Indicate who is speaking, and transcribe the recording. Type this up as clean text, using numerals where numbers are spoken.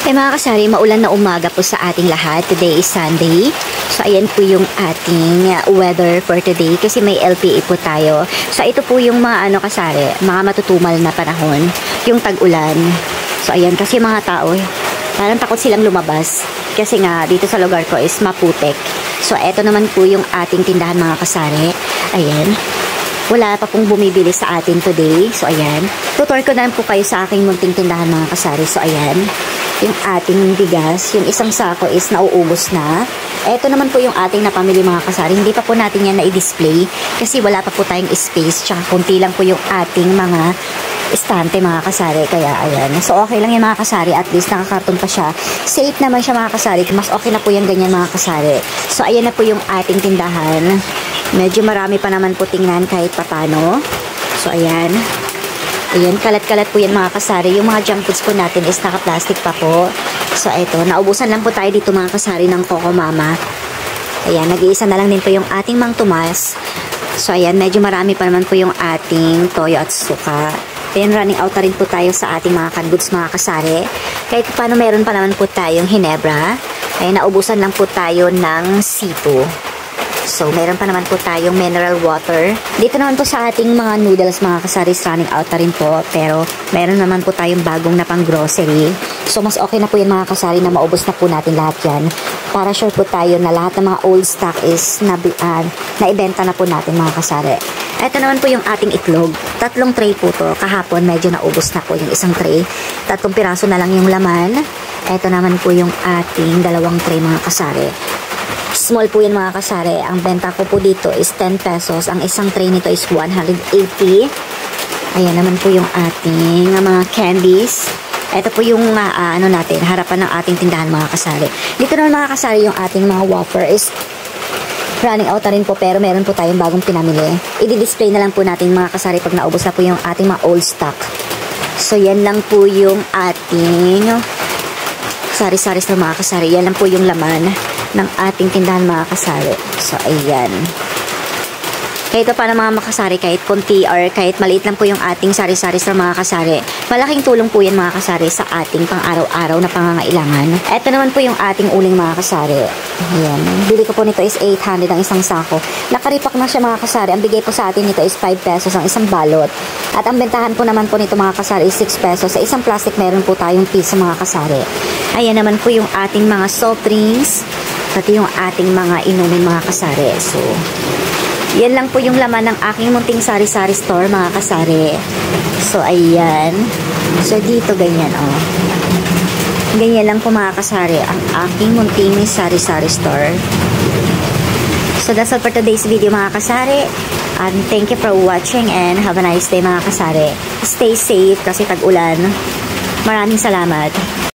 Speaker 1: Mga kasari, maulan na umaga po sa ating lahat. Today is Sunday. So, ayan po yung ating weather for today kasi may LPA po tayo. So, ito po yung mga kasari, mga matutumal na panahon, yung tag-ulan. So, ayan, kasi mga tao, parang takot silang lumabas. Kasi nga, dito sa lugar ko is maputek. So, ito naman po yung ating tindahan mga kasari. Ayan. Wala pa pong bumibili sa atin today. So, ayan. Tutor ko na po kayo sa aking munting tindahan mga kasari. So, ayan. Yung ating bigas, yung isang sako is nauubos na. Ito naman po yung ating napamili mga kasari. Hindi pa po natin yan na-display kasi wala pa po tayong space. Tsaka kunti lang po yung ating mga estante mga kasari. Kaya ayan. So okay lang yung mga kasari. At least nakakarton pa siya. Safe naman siya mga kasari. Mas okay na po yung ganyan mga kasari. So ayan na po yung ating tindahan. Medyo marami pa naman po tingnan kahit papano. So ayan. Ayan, kalat-kalat po yan mga kasari. Yung mga junk foods po natin is naka-plastic pa po. So, eto, naubusan lang po tayo dito mga kasari ng Coco Mama. Ayan, nag-iisa na lang din po yung ating Mang Tomas. So, ayan, medyo marami pa naman po yung ating toyo at suka. Ayan, running out na rin po tayo sa ating mga canned goods mga kasari. Kahit paano meron pa naman po tayong Hinebra. Ayan, naubusan lang po tayo ng Sipo. So, meron pa naman po tayong mineral water. Dito naman po sa ating mga noodles, mga kasaris, running out na rin po. Pero, meron naman po tayong bagong na pang grocery. So, mas okay na po yan mga kasari na maubos na po natin lahat yan. Para sure po tayo na lahat ng mga old stock is naibenta na po natin mga kasari. Ito naman po yung ating itlog. 3 tray po to. Kahapon, medyo naubos na po yung isang tray. 3 piraso na lang yung laman. Ito naman po yung ating 2 tray mga kasari. Small po yan mga kasari. Ang benta ko po dito is 10 pesos. Ang isang tray nito is 180. Ayan naman po yung ating mga candies. Ito po yung natin, harapan ng ating tindahan mga kasari. Dito naman mga kasari yung ating mga wafer is running out na rin po pero meron po tayong bagong pinamili. I-display na lang po natin mga kasari pag naubos na po yung ating mga old stock. So yan lang po yung ating sari-saris na mga kasari. Yan lang po yung laman ng ating tindahan mga kasari. So, ayan. Kahit pa ng mga makasari, kahit konti or kahit maliit lang po yung ating sari-sari sa mga kasari, malaking tulong po yan mga kasari sa ating pang-araw-araw na pangangailangan. Ito naman po yung ating uling mga kasari. Ayan. Bili ko po nito is 800 ang isang sako. Nakaripak na siya mga kasari. Ang bigay po sa atin nito is 5 pesos ang isang balot. At ang bentahan po naman po nito mga kasari is 6 pesos. Sa isang plastic meron po tayong piso mga kasari. Ayan naman po yung ating mga soft drinks. Pati yung ating mga inumin mga kasari. So, yan lang po yung laman ng aking munting sari-sari store mga kasari. So, ayan. So, dito ganyan, oh. Ganyan lang po mga kasari ang aking munting sari-sari store. So, that's all for today's video mga kasari. And thank you for watching and have a nice day mga kasari. Stay safe kasi tag-ulan. Maraming salamat.